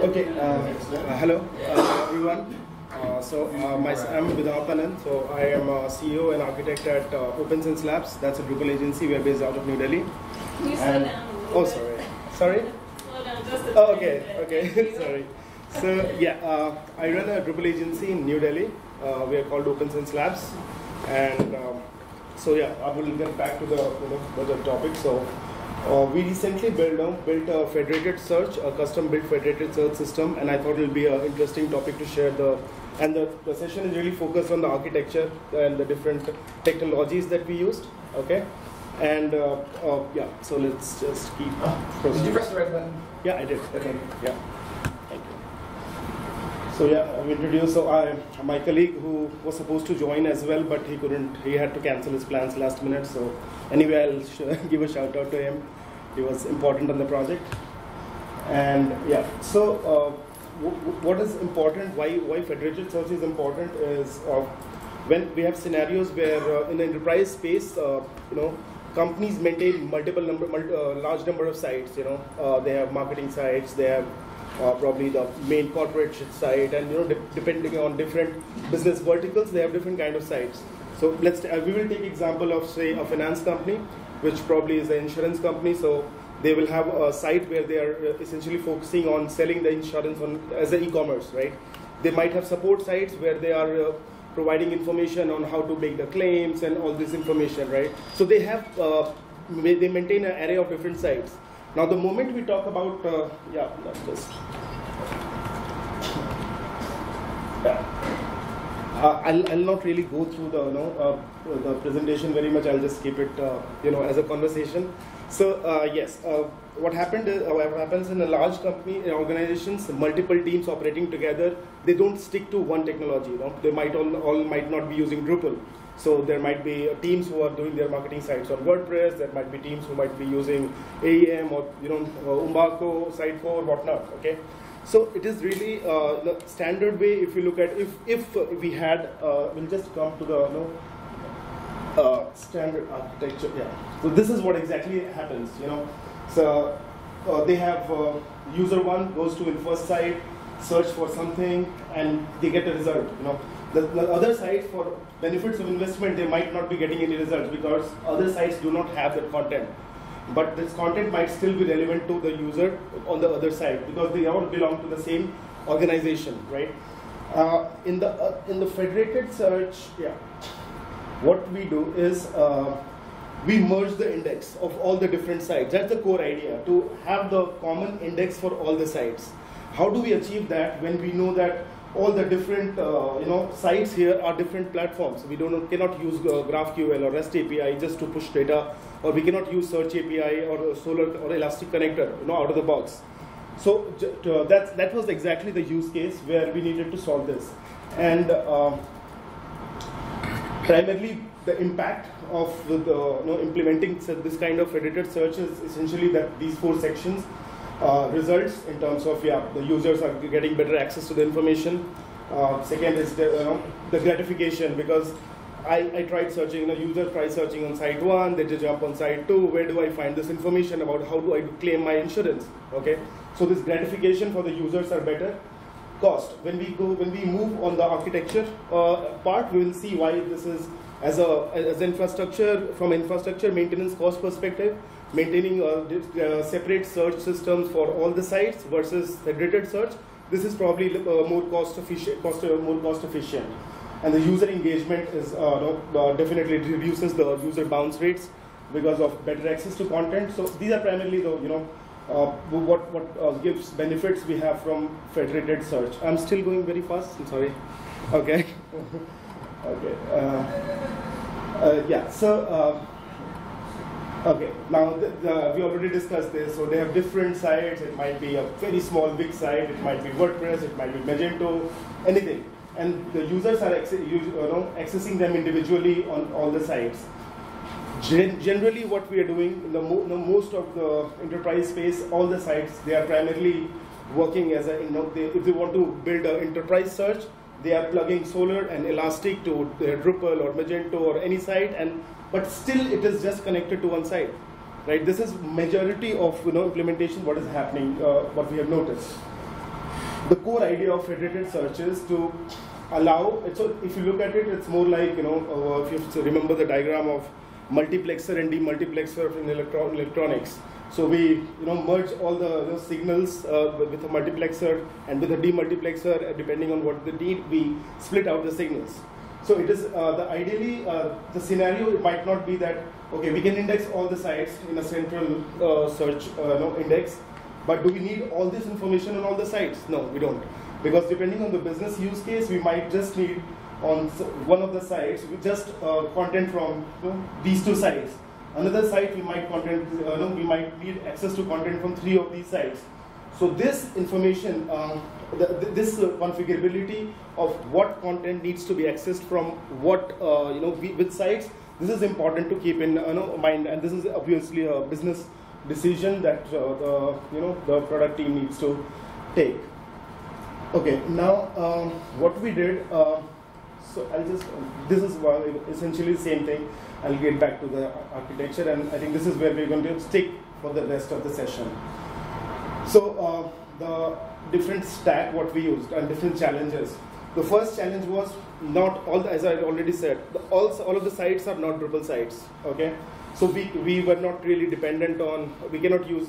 Okay, hello everyone. I'm Vidhatanand. So I am CEO and architect at OpenSense Labs. That's a Drupal agency. We are based out of New Delhi. Can you slow down? Oh, sorry. Sorry? Slow down just a Oh, bit. okay. Sorry. So yeah, I run a Drupal agency in New Delhi. We are called OpenSense Labs, and so yeah, I will get back to the topic. So. We recently built a federated search, a custom-built federated search system, and I thought it would be an interesting topic to share. The session is really focused on the architecture and the different technologies that we used. Okay, and yeah, so let's just keep proceeding. Did you press the red button? Yeah, I did. Okay. Yeah. Thank you. So yeah, I've introduced. So my colleague who was supposed to join as well, but he couldn't. He had to cancel his plans last minute. So anyway, I'll give a shout out to him. He was important on the project. And yeah, so what is important? Why federated search is important is when we have scenarios where in the enterprise space, companies maintain large number of sites. They have marketing sites. They have probably the main corporate site, and depending on different business verticals, they have different kind of sites. So we will take example of, say, a finance company, which probably is an insurance company. So they will have a site where they are essentially focusing on selling the insurance as an e-commerce, right? They might have support sites where they are providing information on how to make the claims and all this information, right? So they have they maintain an array of different sites. Now, the moment we talk about I'll not really go through the presentation very much. I'll just keep it as a conversation. So yes, what happens in a large company, in organizations, multiple teams operating together, they don't stick to one technology. They might all might not be using Drupal. So there might be teams who are doing their marketing sites on WordPress. There might be teams who might be using AEM or Umbaco, Site4, whatnot. Okay. So it is really the standard way. If you look at if we had, we'll just come to the standard architecture. Yeah. So this is what exactly happens. So they have user one goes to first site, search for something, and they get a result. The other sites, for benefits of investment, they might not be getting any results because other sites do not have that content. But this content might still be relevant to the user on the other side because they all belong to the same organization, right? In the federated search, yeah, what we do is we merge the index of all the different sites. That's the core idea, to have the common index for all the sites. How do we achieve that when we know that all the different sites here are different platforms? We cannot use GraphQL or REST API just to push data, or we cannot use Search API or Solr or Elastic Connector out of the box. So that was exactly the use case where we needed to solve this. And primarily the impact of implementing this kind of federated search is essentially that these four sections. Results in terms of the users are getting better access to the information. Second is the gratification, because I tried searching, user tried searching on site 1, they jump on site 2, where do I find this information about how do I claim my insurance? Okay, so this gratification for the users are better. Cost, when we move on the architecture part, we will see why this is as infrastructure, from infrastructure maintenance cost perspective. Maintaining separate search systems for all the sites versus federated search, this is probably more cost efficient, and the user engagement is definitely reduces the user bounce rates because of better access to content. So these are primarily the what gives benefits we have from federated search. I'm still going very fast. I'm sorry. Okay. Okay. Yeah. So. Okay, now we already discussed this. So they have different sites. It might be a very small, big site. It might be WordPress. It might be Magento, anything. And the users are accessing them individually on all the sites. Generally, what we are doing in the most of the enterprise space, all the sites, they are primarily working as if they want to build an enterprise search, they are plugging Solr and Elastic to their Drupal or Magento or any site, but still it is just connected to one site, right? This is majority of implementation what is happening, what we have noticed. the core idea of federated search is to allow, so if you look at it, it's more like, if you remember the diagram of multiplexer and demultiplexer in electronics. So we merge all the signals with a multiplexer, and with a demultiplexer, depending on what the need, we split out the signals. So it is ideally the scenario might not be that okay, we can index all the sites in a central search index, but do we need all this information on all the sites? No, we don't, because depending on the business use case, we might just need on one of the sites with just content from these 2 sites. Another site we might we might need access to content from 3 of these sites. So this information, this configurability of what content needs to be accessed from what which sites, this is important to keep in mind, and this is obviously a business decision that the product team needs to take. Okay, now what we did. So I'll just, this is essentially the same thing. I'll get back to the architecture, and I think this is where we're going to stick for the rest of the session. So the different stack, what we used, and different challenges. The first challenge was not all, as I already said, all of the sites are not Drupal sites, okay? So we were not really dependent on, we cannot use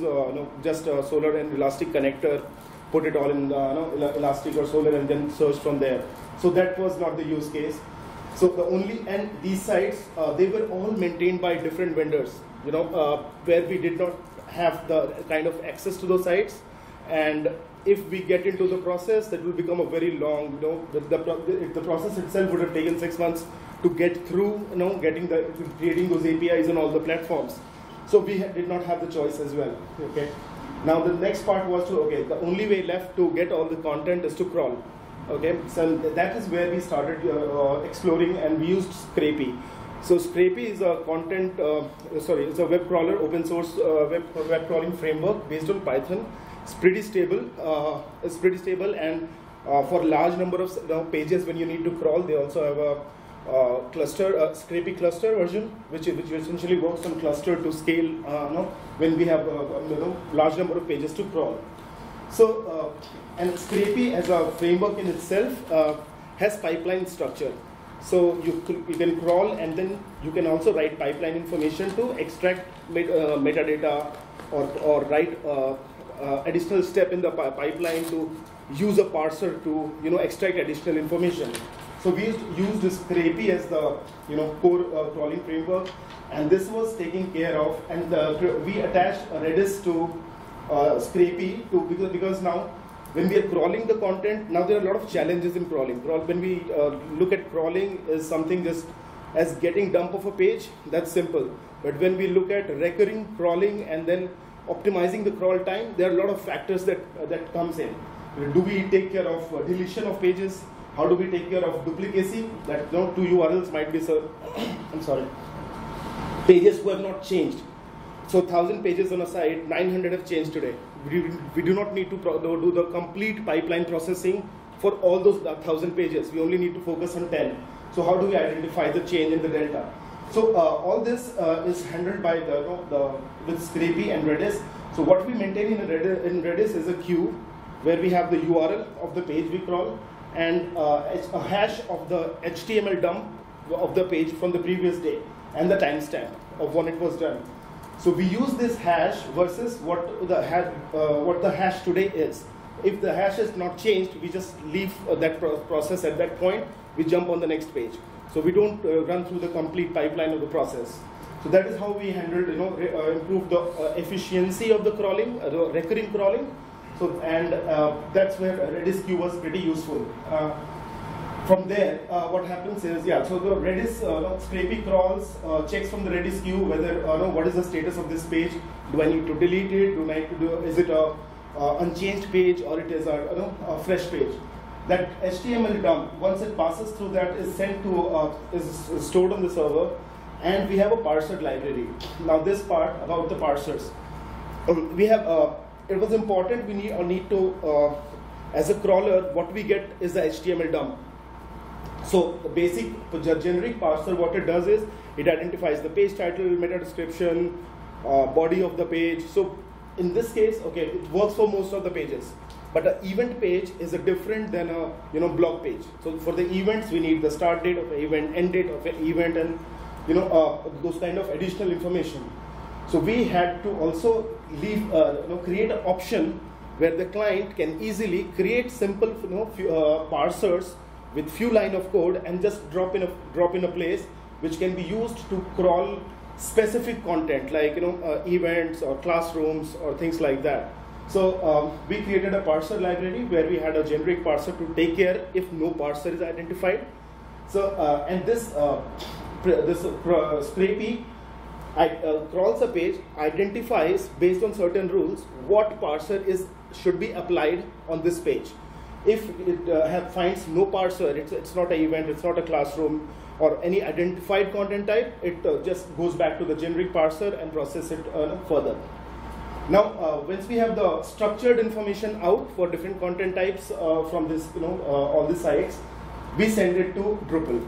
just Solr and Elastic connector, put it all in Elastic or Solr and then search from there. So that was not the use case. So the only, and these sites, they were all maintained by different vendors, where we did not have the kind of access to those sites. And if we get into the process, that will become a very long, the process itself would have taken 6 months to get through, creating those APIs on all the platforms. So we did not have the choice as well, okay? Now the next part was the only way left to get all the content is to crawl. Okay, so that is where we started exploring, and we used Scrapy. So Scrapy is a it's a web crawler, open source web crawling framework based on Python. It's pretty stable. And for large number of pages when you need to crawl, they also have a cluster, Scrapy cluster version, which essentially works on cluster to scale. When we have large number of pages to crawl. So, and Scrapy as a framework in itself has pipeline structure. So you can crawl, and then you can also write pipeline information to extract metadata or write additional step in the pipeline to use a parser to extract additional information. So we used Scrapy as the core crawling framework, and this was taken care of, and we attached Redis to Scrapy because now when we are crawling the content, now there are a lot of challenges in crawling. When we look at crawling is something just as getting dump of a page, that's simple. But when we look at recurring crawling and then optimizing the crawl time, there are a lot of factors that comes in. Do we take care of deletion of pages? How do we take care of duplicacy? That 2 URLs might be pages who have not changed. So 1,000 pages on a site, 900 have changed today. We do not need to do the complete pipeline processing for all those 1,000 pages. We only need to focus on 10. So how do we identify the change in the delta? So all this is handled by with Scrapy and Redis. So what we maintain in Redis is a queue where we have the URL of the page we crawl and a hash of the HTML dump of the page from the previous day and the timestamp of when it was done. So we use this hash versus what the hash today is. If the hash is not changed, we just leave that process at that point. We jump on the next page. So we don't run through the complete pipeline of the process. So that is how we handled, improve the efficiency of the crawling, the recurring crawling. So and that's where Redis queue was pretty useful. From there, what happens is, so the Redis Scrapy crawls, checks from the Redis queue whether what is the status of this page. Do I need to delete it? Do I need to do? Is it a unchanged page or it is a fresh page? That HTML dump, once it passes through that, is sent to is stored on the server, and we have a parser library. Now this part about the parsers, we have it was important. We need to as a crawler, what we get is the HTML dump. So the basic generic parser, what it does is it identifies the page title, meta description, body of the page. So in this case, okay, it works for most of the pages. But an event page is a different than a blog page. So for the events, we need the start date of an event, end date of an event, and those kind of additional information. So we had to also create an option where the client can easily create simple parsers with few line of code and just drop in a place which can be used to crawl specific content like events or classrooms or things like that. So we created a parser library where we had a generic parser to take care if no parser is identified. So and this scrapey crawls a page, identifies based on certain rules what parser should be applied on this page. If it finds no parser, it's not an event, it's not a classroom, or any identified content type, it just goes back to the generic parser and process it further. Now, once we have the structured information out for different content types from this, all the sites, we send it to Drupal.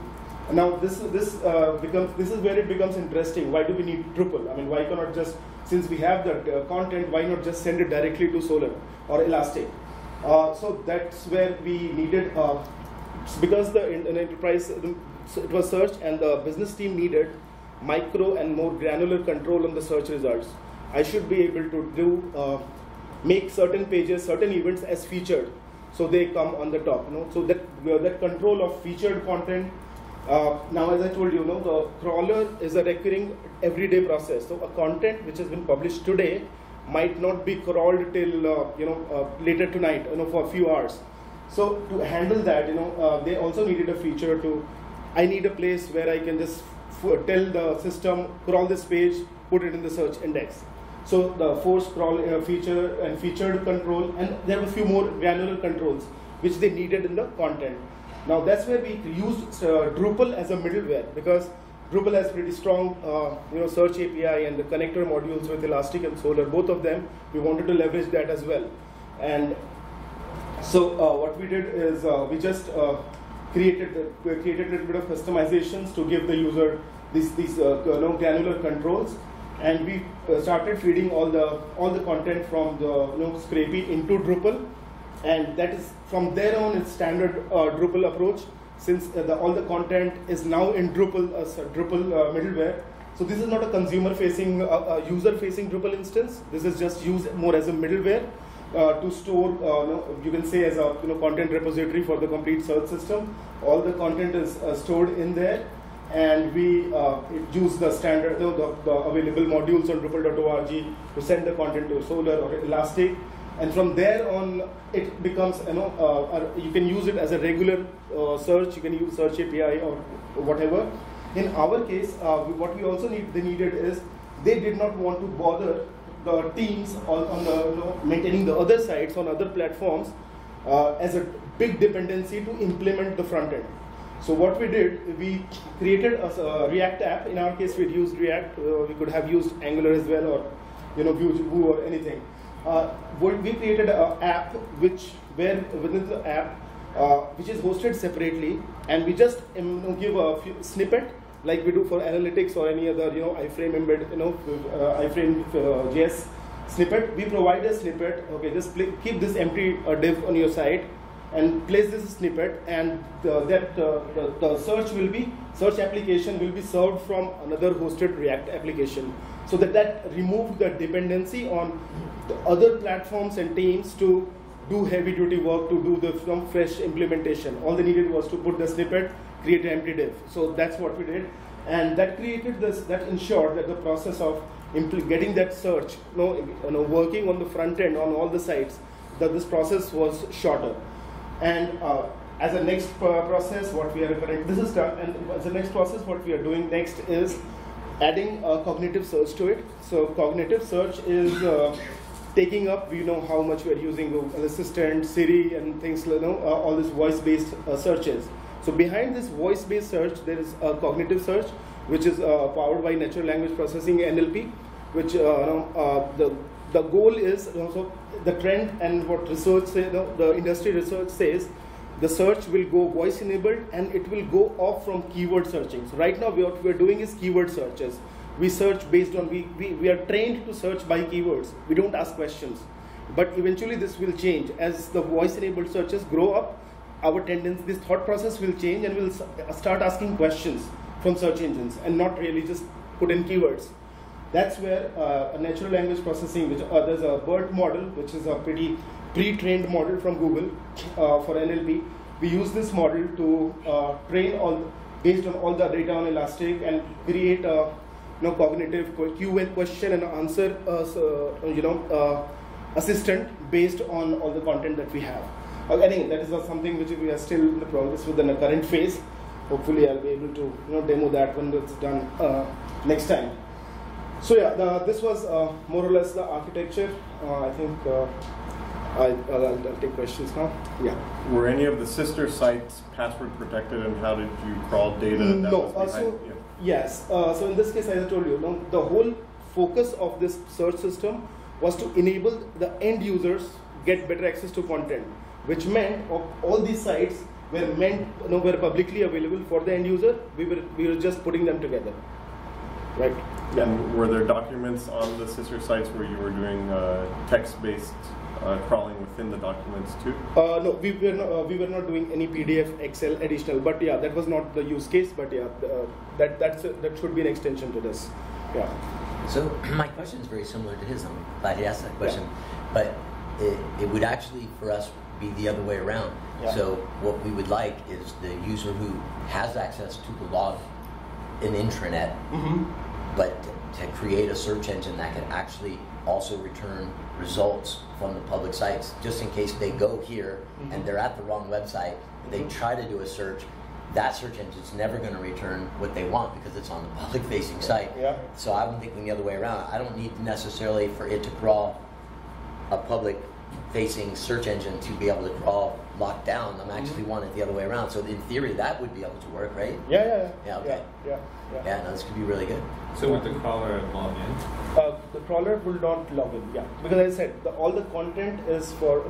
Now, this is where it becomes interesting. Why do we need Drupal? I mean, why cannot just, since we have the content, why not just send it directly to Solr or Elastic? So that's where we needed, because an enterprise, it was search, and the business team needed micro and more granular control on the search results. I should be able to make certain pages, certain events as featured, so they come on the top. So that control of featured content. Now, as I told you, the crawler is a recurring everyday process. So a content which has been published today might not be crawled till later tonight, for a few hours. So to handle that, they also needed a feature to. I need a place where I can just tell the system crawl this page, put it in the search index. So the force crawl feature and featured control, and there were a few more granular controls which they needed in the content. Now that's where we used Drupal as a middleware, because Drupal has pretty strong search API and the connector modules with Elastic and Solr, both of them. We wanted to leverage that as well. And so what we did is we just created a little bit of customizations to give the user these granular controls. And we started feeding all the content from the scrapey into Drupal, and that is from there on it's standard Drupal approach, since all the content is now in Drupal middleware. So this is not a consumer-facing, user-facing Drupal instance. This is just used more as a middleware to store, you can say as a content repository for the complete search system. All the content is stored in there. And we use the standard, the available modules on Drupal.org to send the content to Solr or Elastic, and from there on it becomes you can use it as a regular search. You can use Search API or whatever. In our case, what we also needed is they did not want to bother the teams on the maintaining the other sites on other platforms as a big dependency to implement the front end. So what we did, we created a React app. In our case, we used React. We could have used Angular as well, or Vue or anything. We created an app where within the app, which is hosted separately, and we just give a snippet like we do for analytics or any other iframe embed, iframe JS snippet. We provide a snippet. Okay, just keep this empty div on your site, and place this snippet, and the search application will be served from another hosted React application. So that removed the dependency on the other platforms and teams to do heavy duty work, to do the fresh implementation. All they needed was to put the snippet, create an empty div. So that's what we did, and that created that ensured that the process of getting that search, working on the front end on all the sites, that this process was shorter. And as a next process, what we are this is done, and as a next process, what we are doing next is adding cognitive search to it. So cognitive search is taking up, we know how much we are using Google Assistant, Siri, and things, all these voice-based searches. So behind this voice-based search, there is a cognitive search, which is powered by natural language processing, NLP, which the goal is also the trend, and what research say, the industry research says, the search will go voice enabled and it will go off from keyword searching. So right now what we are doing is keyword searches. We search based on, we are trained to search by keywords. We don't ask questions. But eventually this will change. As the voice-enabled searches grow up, our tendency, this thought process will change, and we'll start asking questions from search engines and not really just put in keywords. That's where a natural language processing, which there's a BERT model, which is a pretty pre-trained model from Google for NLP. We use this model to train based on all the data on Elastic and create a cognitive Q&A question and answer assistant based on all the content that we have. Again, that is something which we are still in the progress with in the current phase. Hopefully, I'll be able to demo that when it's done next time. So yeah, this was more or less the architecture. I think I'll take questions now. Yeah. Were any of the sister sites password protected, and how did you crawl data that was behind? Yes. So in this case, as I told you, the whole focus of this search system was to enable the end users get better access to content, which meant all these sites were publicly available for the end user. We were just putting them together, right? Yeah. And were there documents on the sister sites where you were doing text-based crawling within the documents too? No, we were not doing any PDF, Excel additional. But yeah, that was not the use case. But yeah, that should be an extension to this. Yeah. So my question is very similar to his. I'm glad he asked that question. Yeah. But it would actually, for us, be the other way around. Yeah. So what we would like is the user who has access to the log in the intranet, but to create a search engine that could actually also return results from the public sites, just in case they go here and they're at the wrong website, they try to do a search, that search engine's never going to return what they want because it's on the public-facing site. Yeah. So I'm thinking the other way around. I don't need necessarily for it to crawl a public-facing search engine to be able to crawl locked down. I'm actually want it the other way around. So in theory, that would be able to work, right? Yeah. Okay. Yeah, no, this could be really good. So would the crawler log in? The crawler will not log in. Yeah, because as I said, all the content is for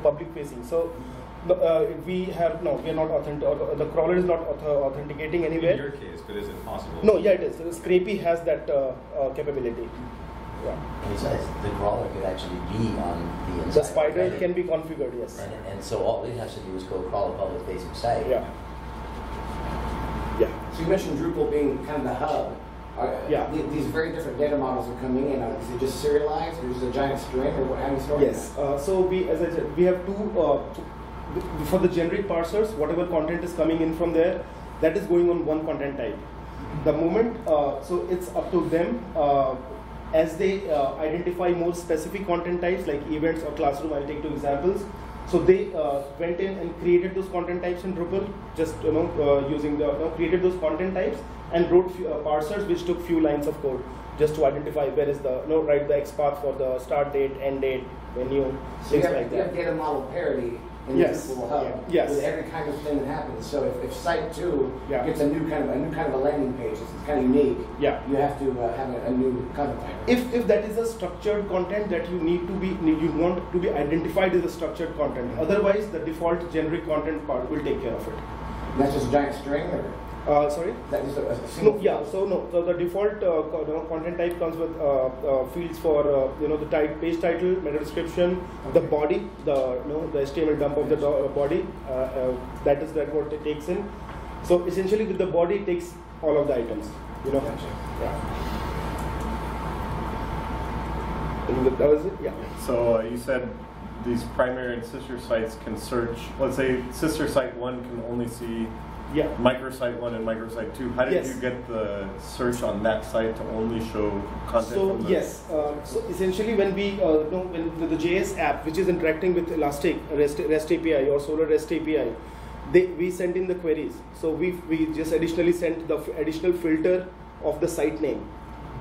public facing. So we are not the crawler is not authenticating anywhere. In your case, but is it possible? No, yeah, it is. Scrapy has that capability. Yeah. Besides, the crawler could actually be on the inside. The spider can be configured, yes. And so all it has to do is go crawl a public-facing site. Yeah. So you mentioned Drupal being kind of the hub. These very different data models are coming in. Is it just serialized, or is it a giant string, or what? How do you store Yes. So as I said, we have two for the generic parsers. Whatever content is coming in from there, that is going on one content type. The moment, so it's up to them as they identify more specific content types like events or classroom. I'll take two examples. So they went in and created those content types in Drupal, just using created those content types and wrote parsers which took few lines of code just to identify where is the write the XPath for the start date, end date, venue, things like that. You have data model parity in the Drupal hub with every kind of thing that happens. So if Site 2 gets a new kind of a landing page, it's kind of unique. Yeah. You have to have a new content type. If that is a structured content that you want to be identified as a structured content. Otherwise, the default generic content part will take care of it. And that's just a giant string, or? Sorry? That is a single So the default content type comes with fields for the page title, meta description, the body, the HTML dump of the body. That is what it takes in. So essentially, with the body, it takes all of the items. Gotcha. Yeah. That was it. Yeah. So you said these primary and sister sites can search. Let's say sister site 1 can only see microsite 1 and microsite 2. How did you get the search on that site to only show content? So so essentially when we when the JS app, which is interacting with Elastic REST API or Solr REST API, we send in the queries. So we just additionally sent the additional filter of the site name,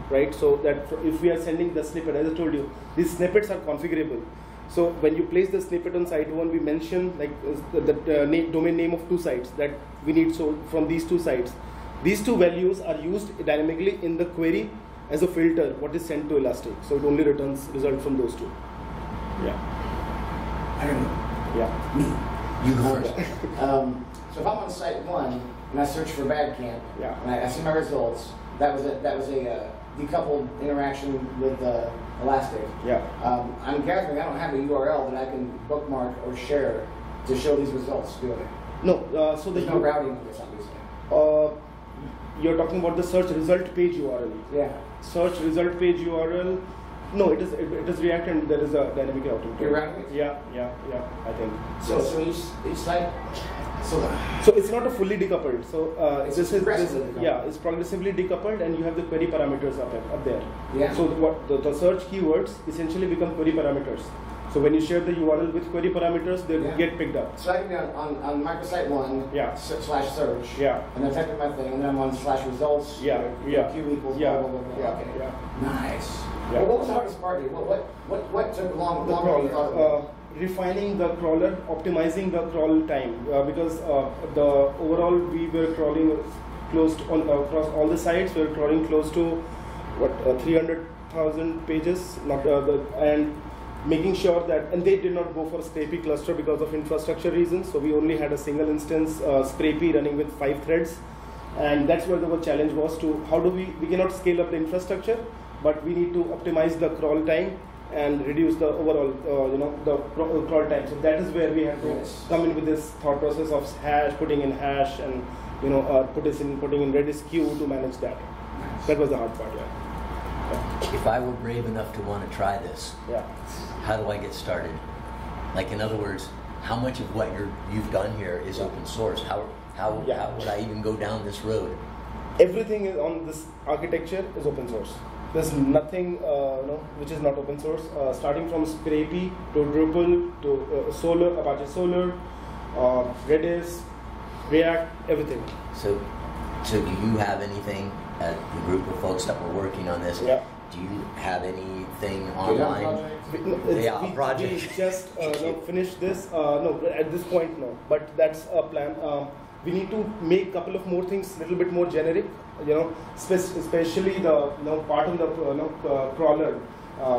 right? So that if we are sending the snippet, as I told you, these snippets are configurable. So when you place the snippet on site 1, we mention like the domain name of 2 sites that we need. So from these 2 sites, these 2 values are used dynamically in the query as a filter. What is sent to Elastic? So it only returns result from those 2. Yeah. I don't know. Yeah. You first. So if I'm on site 1 and I search for Badcamp, and I see my results, that was a decoupled interaction with Elastic. Yeah. I'm gathering I don't have a URL that I can bookmark or share to show these results, do I? No. So there's no routing of this, obviously. You're talking about the search result page URL. Yeah. Search result page URL. No, it is React and there is a dynamic routing. You're routing it? Yeah. I think. So each site. So it's not a fully decoupled. So it's progressively decoupled, and you have the query parameters up there. Yeah. So what the search keywords essentially become query parameters. So when you share the URL with query parameters, they get picked up. So I can be on microsite 1 /search. Yeah. And then type in my thing, and then I'm on /results. Q equals blah blah blah. Okay. Nice. Yeah. Well, what was the hardest part here? What took longer than you thought about? Refining the crawler, optimizing the crawl time, because the overall we were crawling close to, across all the sites. We were crawling close to 300,000 pages, and making sure that, and they did not go for Scrapy cluster because of infrastructure reasons. So we only had a single instance Scrapy running with 5 threads, and that's where the challenge was to how do we cannot scale up the infrastructure, but we need to optimize the crawl time and reduce the overall, the crawl time. So that is where we had to come in with this thought process of putting in hash, and putting in Redis queue to manage that. That was the hard part. Yeah. If I were brave enough to want to try this, how do I get started? Like, in other words, how much of what you've done here is open source? How would I even go down this road? Everything on this architecture is open source. There's nothing which is not open source. Starting from Scrapy to Drupal to Solr, Apache Solr, Redis, React, everything. So do you have anything at the group of folks that were working on this? Yeah. Do you have anything online? Project. We just finished this. No, at this point, no. But that's a plan. We need to make a couple of more things a little bit more generic, especially the part of the crawler,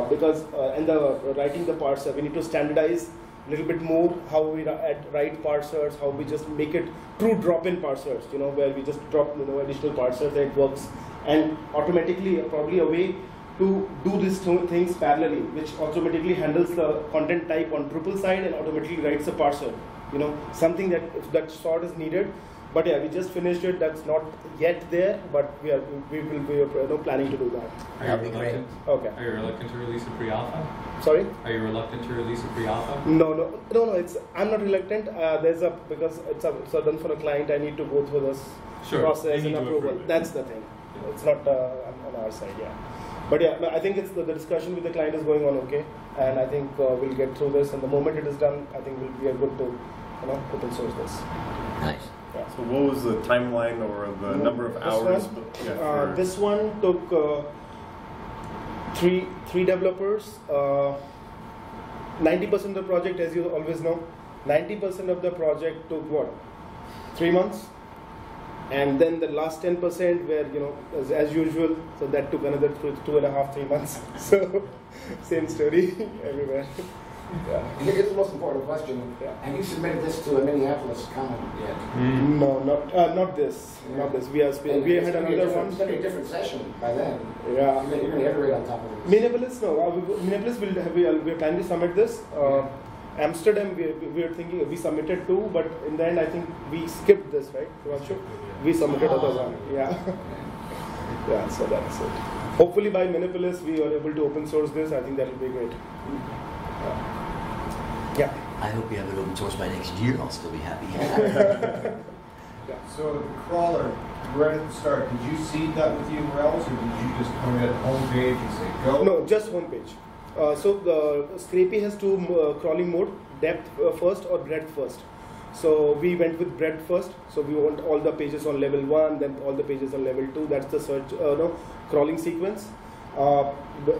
because and the writing the parser. We need to standardize a little bit more how we write parsers, how we just make it true drop-in parsers, where we just drop additional parsers that works, and automatically probably a way to do these things parallelly, which automatically handles the content type on Drupal side and automatically writes a parser. Something that if that sort is needed. But yeah, we just finished it. That's not yet there, but we are planning to do that. That'd be great. Okay. Are you reluctant to release a pre-alpha? Sorry? Are you reluctant to release a pre-alpha? No. I'm not reluctant. Because it's done for a client. I need to go through this process and approval. That's the thing. Yeah. It's not on our side. Yeah. But yeah, I think it's the discussion with the client is going on okay, and I think we'll get through this. And the moment it is done, I think we are good to open source this. Nice. Yeah. So what was the timeline or the number of hours? This one took three developers. 90% of the project, as you always know, 90% of the project took what? 3 months. And then the last 10% were, as usual, so that took another 2.5, 3 months. So, same story everywhere. Yeah. Here's the most important question. Yeah. Have you submitted this to a Minneapolis comment yet? No, not this. Yeah. Not this. We had another one. It's going to be a different session by then. Yeah. You're going to iterate on top of this. Minneapolis, no. Minneapolis we're planning to submit this. Amsterdam, we are thinking we submitted 2, but in the end, I think we skipped this, right? We submitted other one. Yeah. Yeah. So that's it. Hopefully by Minneapolis we are able to open source this. I think that will be great. Yeah. I hope you have it open source by next year. I'll still be happy. Yeah. So the crawler, right at the start, did you seed that with URLs, or did you just come in at the homepage and say go? No, just homepage. So the Scrapy has 2 crawling mode: depth first or breadth first. So we went with breadth first. So we want all the pages on level 1, then all the pages on level 2. That's the search crawling sequence.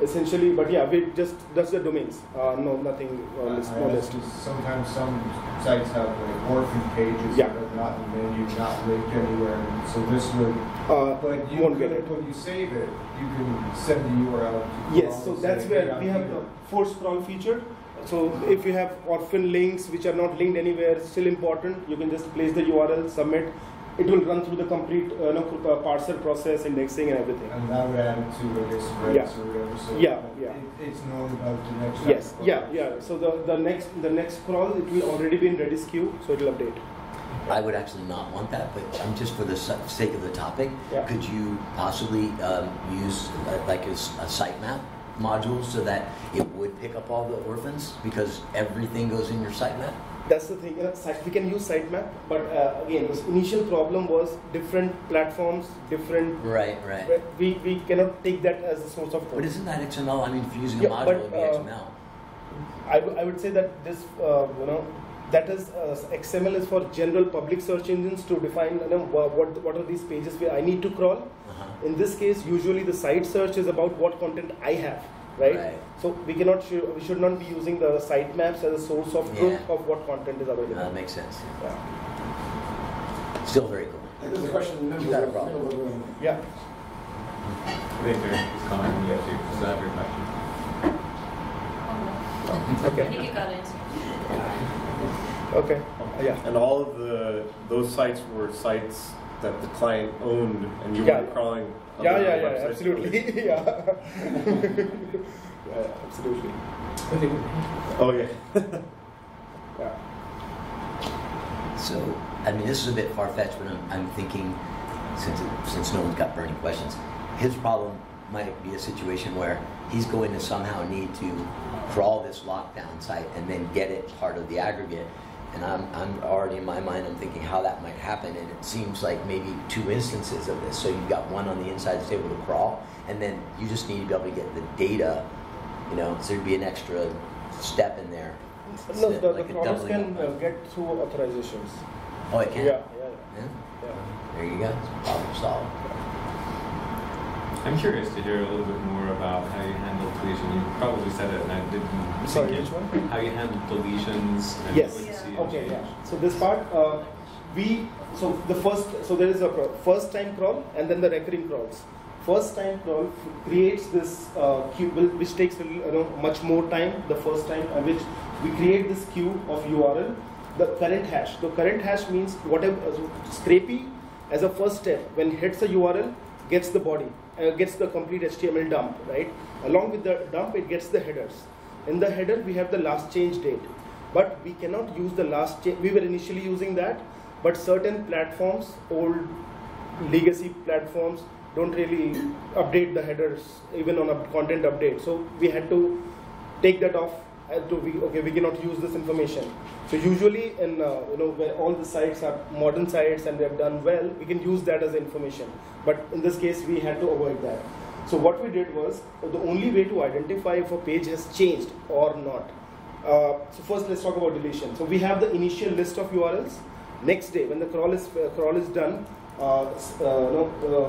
Essentially, but yeah, that's the domains. No, nothing list. Sometimes some sites have like orphan pages that are not in the menu, not linked anywhere. So this would, but you when you save it, you can send the URL. Yes, so that's where we have the force crawl feature. So if you have orphan links which are not linked anywhere, still important, you can just place the URL, submit, it will run through the complete parser process, indexing, and everything. And that would add it to, I guess, Redis or whatever. So it's known about the next. Yes. Yeah. So the next crawl, it will already be in Redis queue, so it will update. I would actually not want that, but just for the sake of the topic, could you possibly use like a sitemap module so that it would pick up all the orphans because everything goes in your sitemap? That's the thing. We can use sitemap, but again, the initial problem was different platforms, different. Right. We cannot take that as a source of code. But isn't that XML? I mean, if you're using a module, it would be XML. I would say that this, that is XML is for general public search engines to define what are these pages where I need to crawl. In this case, usually the site search is about what content I have. Right? So we should not be using the sitemaps as a source of truth of what content is available. That makes sense. Yeah. Still very cool. There's a question in the middle You got a of the problem. room. Yeah. I think there's comment from you to solve your question. Okay. I think you got it. Okay. Yeah. And all of those sites were sites that the client owned, and you were crawling. Absolutely. Yeah, absolutely. Oh yeah. Yeah. So, I mean, this is a bit far-fetched, but I'm thinking, since no one's got burning questions, his problem might be a situation where he's going to somehow need to crawl this lockdown site and then get it part of the aggregate. And I'm already in my mind, I'm thinking how that might happen, and it seems like maybe 2 instances of this. So you've got one on the inside that's able to crawl, and then you just need to be able to get the data, so there'd be an extra step in there. No, the crawlers can get through authorizations. Oh, it can? Yeah. There you go, problem solved. I'm curious to hear a little bit more about how you handle deletion. You probably said it, and I didn't. Sorry, which one? How you handle deletions. And Yes. Okay. Yeah. So this part, there is a first time crawl and then the recurring crawls. First time crawl creates this queue, which takes much more time. The first time, which we create this queue of URL, the current hash. The current hash means whatever Scrapy as a first step when it hits a URL gets the body. Gets the complete HTML dump, right? Along with the dump, it gets the headers. In the header, we have the last change date. But we cannot use the last change. We were initially using that, but certain platforms, old legacy platforms, don't really update the headers, even on a content update. So we had to take that off. We cannot use this information. So usually, where all the sites are modern sites and they have done well, we can use that as information. But in this case, we had to avoid that. So what we did was, the only way to identify if a page has changed or not. So first, let's talk about deletion. So we have the initial list of URLs. Next day, when the crawl is done,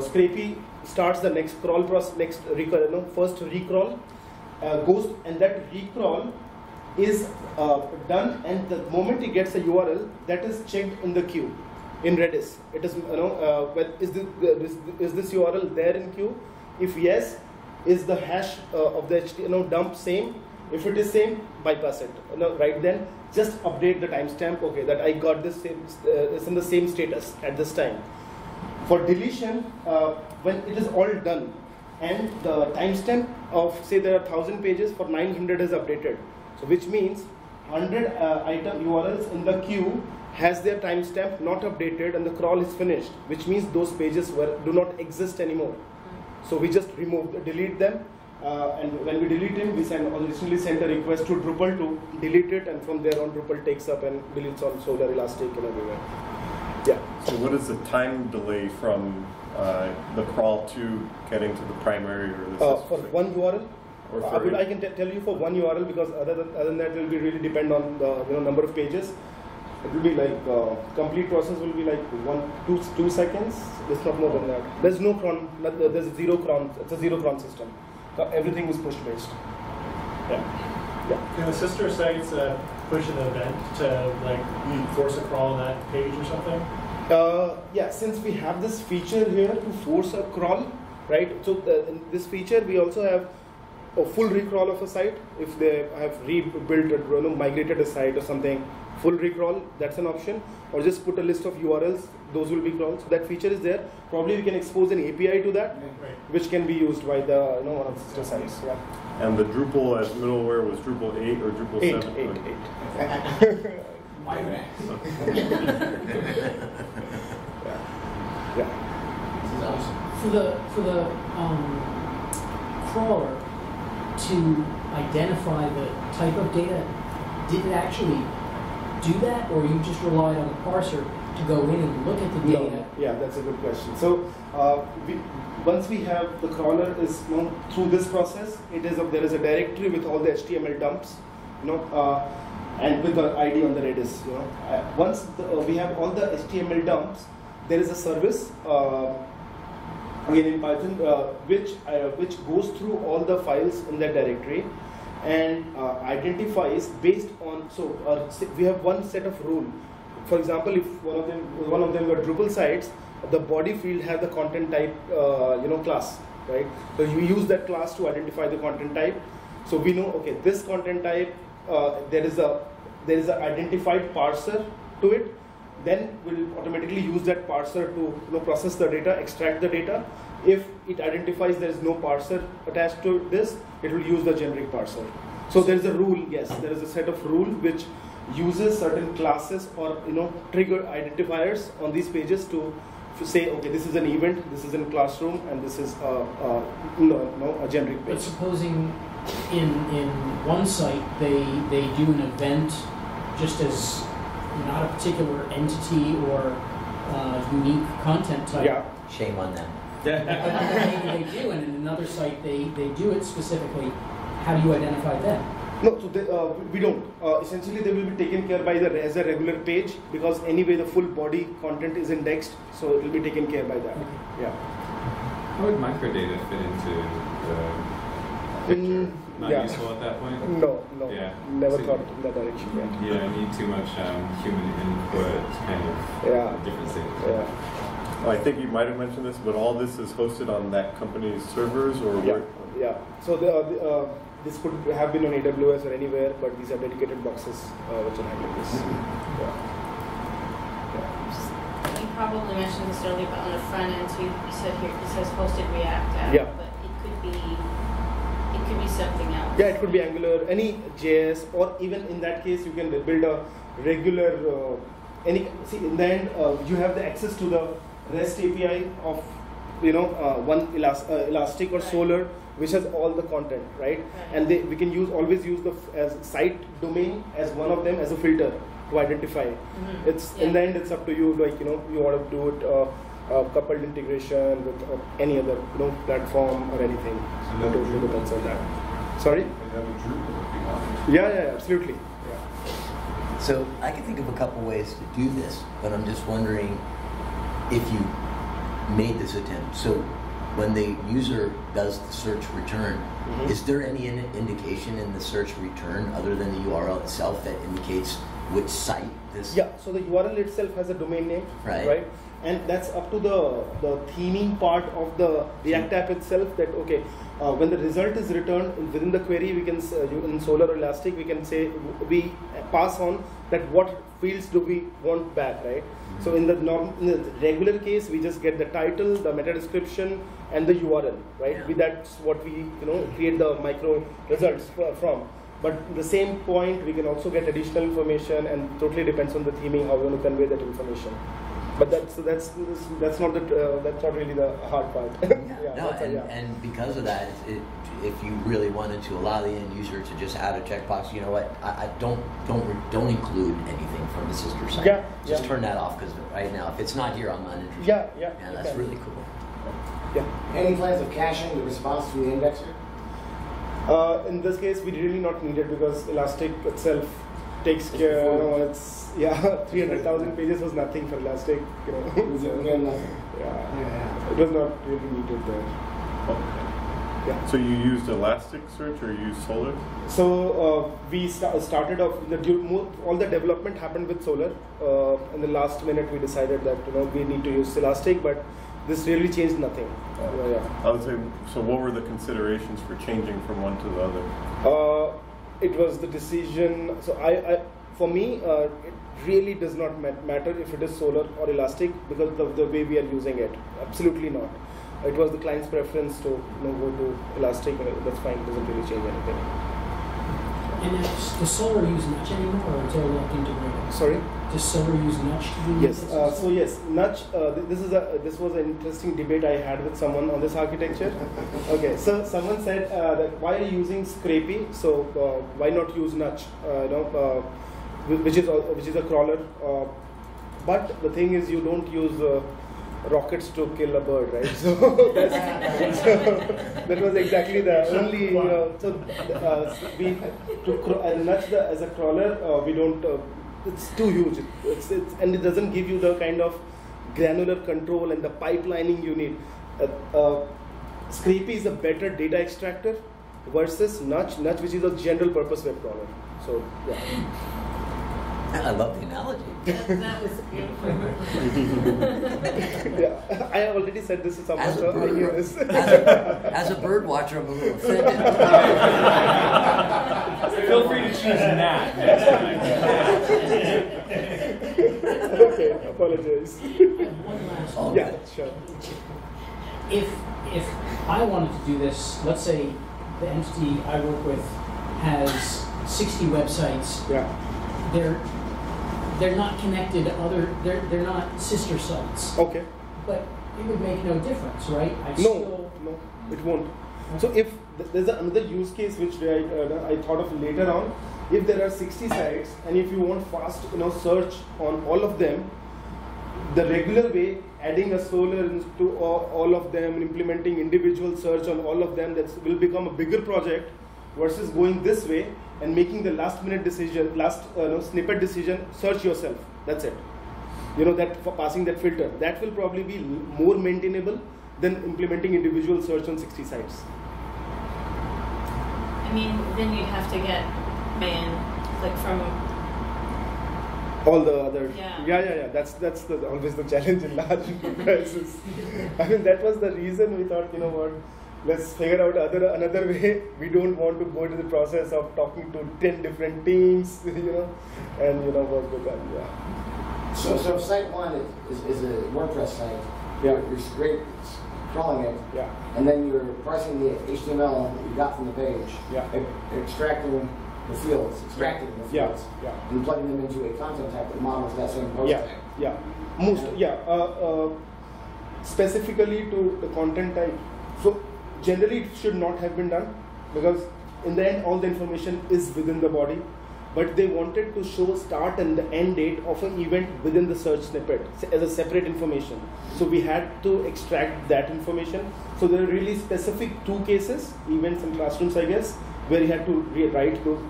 Scrapy starts the next crawl process, first recrawl goes, and that recrawl is done, and the moment it gets a URL, that is checked in the queue in Redis. It is is this URL there in queue? If yes, is the hash of the HTML dump same? If it is same, bypass it. Right then, just update the timestamp. Okay, that I got this is in the same status at this time. For deletion, when it is all done, and the timestamp of, say there are 1,000 pages, for 900 is updated. So which means 100 item URLs in the queue has their timestamp not updated and the crawl is finished, which means those pages do not exist anymore. So we just delete them, and when we delete them, we originally send a request to Drupal to delete it, and from there on Drupal takes up and deletes on Solr, Elastic, and everywhere. Yeah. So what is the time delay from the crawl to getting to the primary or the for one URL? I can tell you for one URL, because other than that, it will be really depend on the number of pages. It will be like complete process will be like 2 seconds. It's not more than that. There's no cron. There's zero cron. It's a zero cron system. Everything is push based. Yeah. Can the sister sites push an event to force a crawl on that page or something? Yeah. Since we have this feature here to force a crawl, right? So in this feature we also have a full recrawl of a site, if they have rebuilt, migrated a site or something, full recrawl, that's an option. Or just put a list of URLs, those will be crawled. So that feature is there. Probably we can expose an API to that, which can be used by the one of the sister sites. Yeah. And the Drupal as middleware was Drupal 8 or Drupal 7? 8. My bad. Yeah. This is awesome. For the crawler to identify the type of data, did it actually do that, or you just relied on the parser to go in and look at the data? No. Yeah, that's a good question. So once we have the crawler is through this process, there is a directory with all the HTML dumps, and with the ID on the Redis. Once we have all the HTML dumps, there is a service again in Python which goes through all the files in that directory and identifies based on. So we have one set of rule. For example, if one of them were Drupal sites, the body field has the content type class, right? So you use that class to identify the content type. So we know, okay, this content type there is a identified parser to it. Then we'll automatically use that parser to process the data, extract the data. If it identifies there is no parser attached to this, it will use the generic parser. So there is a rule, yes, there is a set of rules which uses certain classes or trigger identifiers on these pages to say, okay, this is an event, this is in classroom, and this is a generic page. But supposing in one site they do an event just as not a particular entity or unique content type. Yeah. Shame on them. Maybe they do, and in another site they do it specifically. How do you identify them? No, so we don't. Essentially, they will be taken care by as a regular page, because anyway the full body content is indexed, so it will be taken care by that. Okay. Yeah. How would microdata fit into the picture? Not useful at that point? No. Yeah. Never thought in that direction yet. Yeah, you need too much human input, kind of different things. Yeah. I think you might have mentioned this, but all this is hosted on that company's servers, or where? Yeah. So this could have been on AWS or anywhere, but these are dedicated boxes which are handling this. You probably mentioned this earlier, but on the front end too, you said here it says hosted React app, but it could be something else. Yeah, it could be Angular, any JS, or even in that case you can build a regular in the end you have the access to the REST API of one Elastic or Solr, which has all the content, right? And we can always use the as site domain as one of them as a filter to identify. It's in the end it's up to you, you want to do it coupled integration with any other platform or anything. So totally depends on that. Sorry? Yeah, absolutely. Yeah. So I can think of a couple ways to do this, but I'm just wondering if you made this attempt. So when the user does the search return, is there any indication in the search return other than the URL itself that indicates which site this? Yeah, so the URL itself has a domain name, right? And that's up to the theming part of the React app itself, that okay, when the result is returned within the query, we can in Solr or Elastic we can say, we pass on that what fields do we want back, right? So in the regular case, we just get the title, the meta description, and the URL, right? That's what we create the micro results from. But at the same point, we can also get additional information, and totally depends on the theming how you want to convey that information. But that's not really the hard part. And because of that, if you really wanted to allow the end user to just add a checkbox, you know what? I don't include anything from the sister site. Just turn that off, because right now, if it's not here, I'm not interested. Yeah, that's really cool. Yeah. Any plans of caching the response from the indexer? In this case, we really not need it, because Elastic itself takes care. 300,000 pages was nothing for Elastic. It was not really needed there. Yeah. So you used Elasticsearch or you used Solr? So we started off. All the development happened with Solr. In the last minute, we decided that we need to use Elastic, but This really changed nothing. I would say, so what were the considerations for changing from one to the other? It was the decision. So for me, it really does not matter if it is Solr or Elastic because of the way we are using it. Absolutely not. It was the client's preference to go to Elastic. That's fine. It doesn't really change anything. And does Solr use Nudge anymore, or is it all integrated? Sorry? Does Solr use Nudge to do Yes. So yes, Nudge. This was an interesting debate I had with someone on this architecture. Okay. So someone said that why are you using Scrapy? So why not use Nudge? Which is a crawler. But the thing is, you don't use rockets to kill a bird, right? So, that was exactly the only. Nudge as a crawler, we don't. It's too huge. And it doesn't give you the kind of granular control and the pipelining you need. Scrapy is a better data extractor versus Nudge, which is a general purpose web crawler. So yeah. I love the analogy. That was beautiful. Yeah, I already said this to someone. As a bird watcher, I'm a little offended. Feel free to choose that next time. Okay, apologize. One last. Yeah, sure. If I wanted to do this, let's say the entity I work with has 60 websites. Yeah. They're not connected to they're not sister sites. Okay. But it would make no difference, right? No, it won't. So if there's another use case which I thought of later on, if there are 60 sites and if you want fast search on all of them, the regular way, adding a Solr into all of them and implementing individual search on all of them, that will become a bigger project versus going this way and making the last minute decision, snippet decision, search yourself. That's it. That for passing that filter. That will probably be more maintainable than implementing individual search on 60 sites. I mean, then you'd have to get from all the other. Yeah. That's always the challenge in large enterprises. I mean, that was the reason we thought, let's figure out another way. We don't want to go to the process of talking to 10 different teams, and work with them. Yeah. So if site one is a WordPress site, yeah, you're crawling it, yeah, and then you're parsing the HTML that you got from the page, yeah, extracting the fields, yeah, and plugging them into a content type that models that same post type. Specifically to the content type. So generally it should not have been done because in the end all the information is within the body, but they wanted to show start and the end date of an event within the search snippet as a separate information. So we had to extract that information. So there are really specific two cases, events and classrooms I guess, where you had to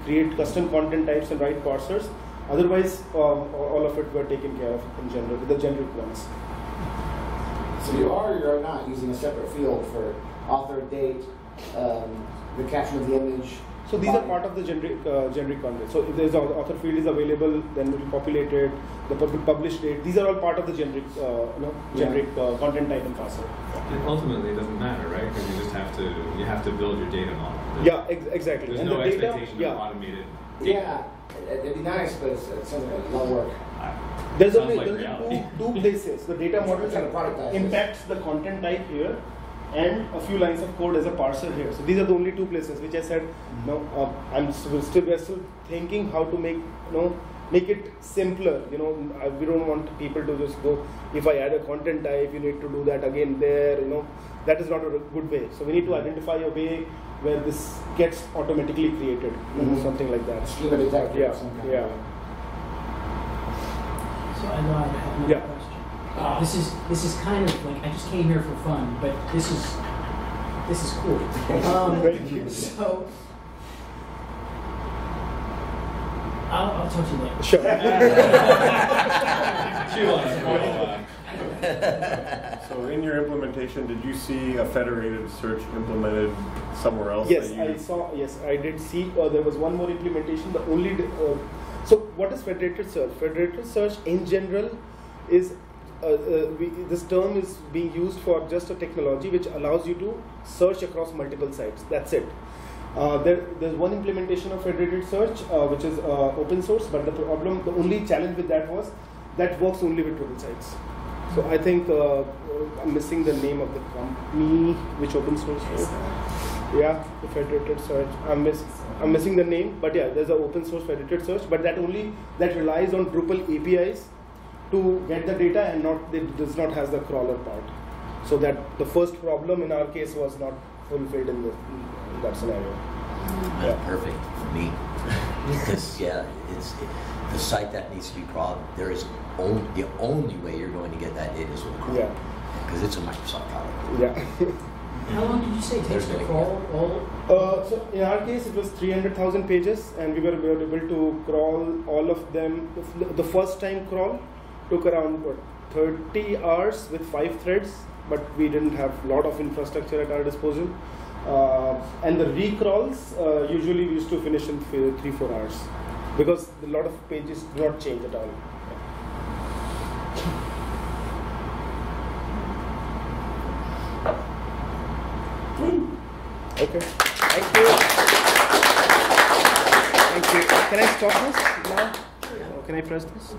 create custom content types and write parsers. Otherwise all of it were taken care of in general with the generic ones. So you are or you're not using a separate field for author, date, the caption of the image. So these are part of the generic content. So if there's an author field is available, then we'll populate it. The published date. These are all part of the generic content type and parser. And ultimately, it doesn't matter, right? Because you have to build your data model. Exactly. There's and no the expectation of automated data. Yeah, it'd be nice, but it sounds like a lot of work. There's only two places. The data model impacts the content type here, and a few lines of code as a parser here. So these are the only two places which I said. We're still thinking how to make it simpler. We don't want people to just go. If I add a content type, you need to do that again there. That is not a good way. So we need to identify a way where this gets automatically created. Something like that. Schema detector. Yeah. So I know I have another question. This is kind of like I just came here for fun, but this is cool. So I'll talk to you later. Sure. So in your implementation, did you see a federated search implemented somewhere else? Yes, I saw. Yes, I did see. There was one more implementation. The only so what is federated search? Federated search in general is this term is being used for just a technology which allows you to search across multiple sites. That's it. There's one implementation of Federated Search which is open source, but the only challenge with that was that works only with Drupal sites. So I think I'm missing the name of the company which open source is. Yeah, the Federated Search. I'm missing the name, but yeah, there's an open source Federated Search, but that relies on Drupal APIs to get the data, and it does not have the crawler part. So that the first problem in our case was not fulfilled in that scenario. That's perfect for me. Because it's the site that needs to be crawled. There is the only way you're going to get that data is with a crawl. Yeah. Because it's a Microsoft product. Yeah. How long did you say it takes to crawl all? So in our case, it was 300,000 pages, and we were able to crawl all of them. The first time crawl took around 30 hours with 5 threads, but we didn't have a lot of infrastructure at our disposal. And the recrawls usually we used to finish in 3-4 hours because a lot of pages do not change at all. Okay. Thank you. Thank you. Can I stop this now? Can I press this?